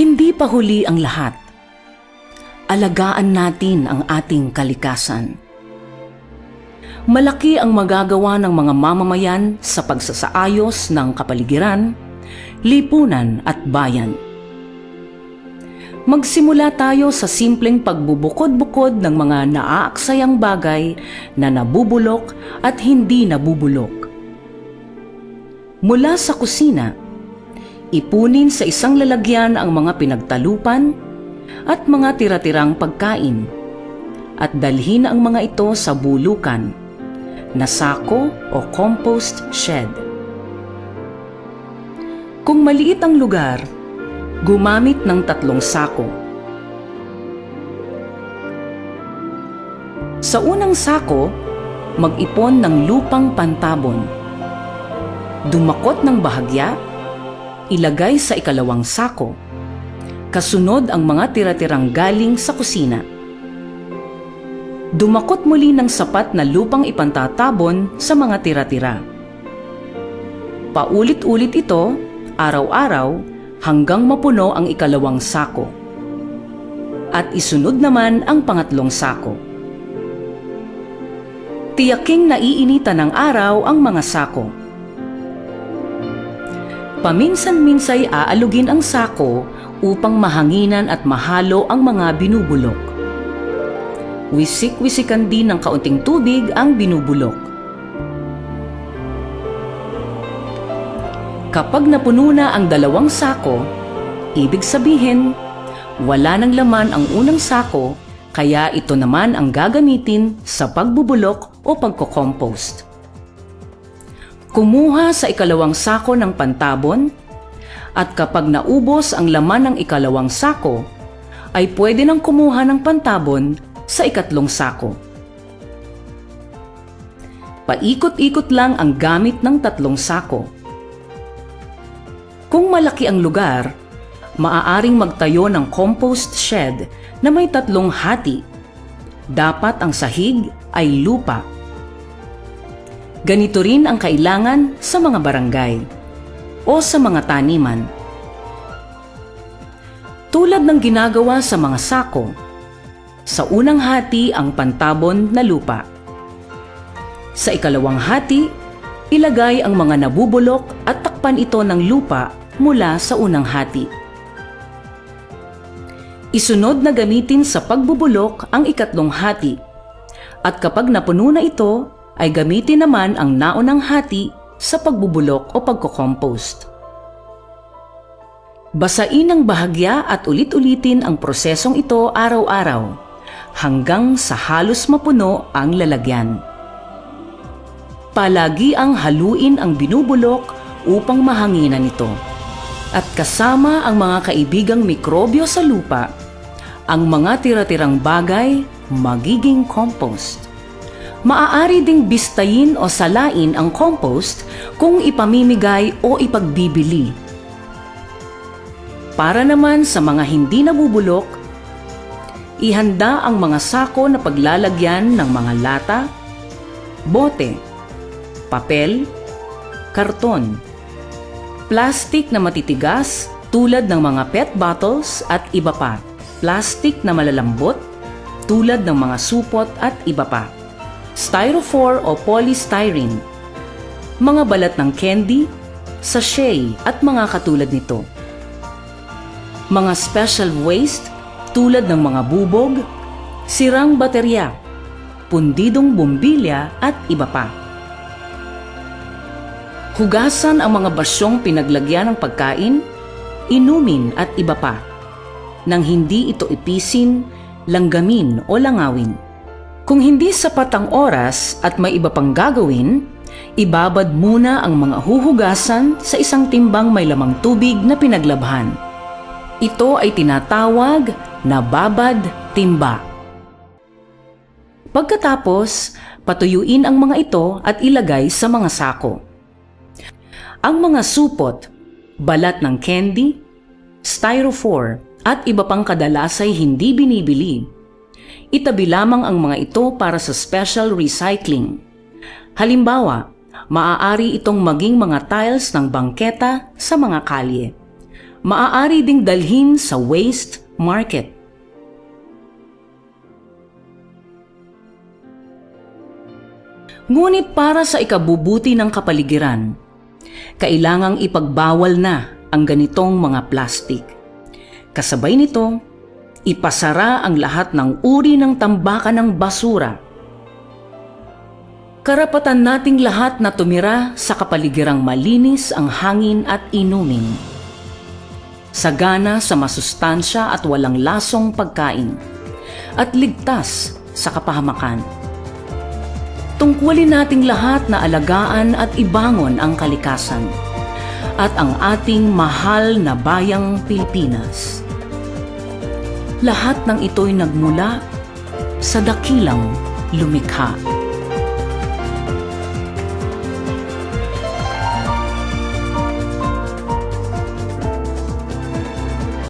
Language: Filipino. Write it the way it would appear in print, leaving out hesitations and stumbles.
Hindi pa huli ang lahat. Alagaan natin ang ating kalikasan. Malaki ang magagawa ng mga mamamayan sa pagsasaayos ng kapaligiran, lipunan at bayan. Magsimula tayo sa simpleng pagbubukod-bukod ng mga naaaksayang bagay na nabubulok at hindi nabubulok. Mula sa kusina, ipunin sa isang lalagyan ang mga pinagtalupan at mga tira-tirang pagkain at dalhin ang mga ito sa bulukan na sako o compost shed. Kung maliit ang lugar, gumamit ng 3 sako. Sa unang sako, mag-ipon ng lupang pantabon. Dumakot ng bahagya, ilagay sa ikalawang sako. Kasunod ang mga tira-tirang galing sa kusina. Dumakot muli ng sapat na lupang ipantatabon sa mga tira-tira. Paulit-ulit ito, araw-araw, hanggang mapuno ang ikalawang sako. At isunod naman ang pangatlong sako. Tiyaking naiinitan ng araw ang mga sako. Paminsan-minsay aalugin ang sako upang mahanginan at mahalo ang mga binubulok. Wisik-wisikan din ng kaunting tubig ang binubulok. Kapag napuno na ang 2 sako, ibig sabihin, wala nang laman ang unang sako, kaya ito naman ang gagamitin sa pagbubulok o pagko-compost. Kumuha sa ikalawang sako ng pantabon, at kapag naubos ang laman ng ikalawang sako, ay pwede nang kumuha ng pantabon sa ikatlong sako. Paikot-ikot lang ang gamit ng 3 sako. Kung malaki ang lugar, maaaring magtayo ng compost shed na may 3 hati. Dapat ang sahig ay lupa. Ganito rin ang kailangan sa mga barangay o sa mga taniman. Tulad ng ginagawa sa mga sako, sa unang hati ang pantabon na lupa. Sa ikalawang hati, ilagay ang mga nabubulok at takpan ito ng lupa mula sa unang hati. Isunod na gamitin sa pagbubulok ang ikatlong hati, at kapag napuno na ito, ay gamitin naman ang naunang hati sa pagbubulok o pagko-compost. Basain ng bahagya at ulit-ulitin ang prosesong ito araw-araw hanggang sa halos mapuno ang lalagyan. Palagi ang haluin ang binubulok upang mahanginan ito. At kasama ang mga kaibigang mikrobyo sa lupa, ang mga tira-tirang bagay magiging compost. Maaari ding bistayin o salain ang compost kung ipamimigay o ipagbibili. Para naman sa mga hindi nabubulok, ihanda ang mga sako na paglalagyan ng mga lata, bote, papel, karton, plastik na matitigas tulad ng mga PET bottles at iba pa, plastik na malalambot tulad ng mga supot at iba pa, styrofoam o polystyrene, mga balat ng candy, sachet at mga katulad nito. Mga special waste tulad ng mga bubog, sirang baterya, pundidong bombilya at iba pa. Hugasan ang mga basyong pinaglagyan ng pagkain, inumin at iba pa, nang hindi ito ipisin, langgamin o langawin. Kung hindi sapat ang oras at may iba pang gagawin, ibabad muna ang mga huhugasan sa isang timbang may lamang tubig na pinaglabhan. Ito ay tinatawag na babad timba. Pagkatapos, patuyuin ang mga ito at ilagay sa mga sako. Ang mga supot, balat ng candy, styrofoam at iba pang kadalasay hindi binibili. Itabi lamang ang mga ito para sa special recycling. Halimbawa, maaari itong maging mga tiles ng bangketa sa mga kalye, maaari ding dalhin sa waste market. Ngunit para sa ikabubuti ng kapaligiran, kailangang ipagbawal na ang ganitong mga plastik. Kasabay nito, ipasara ang lahat ng uri ng tambakan ng basura. Karapatan nating lahat na tumira sa kapaligirang malinis ang hangin at inumin. Sagana sa masustansya at walang lasong pagkain, at ligtas sa kapahamakan. Tungkulin nating lahat na alagaan at ibangon ang kalikasan at ang ating mahal na bayang Pilipinas. Lahat ng ito'y nagmula sa dakilang lumikha.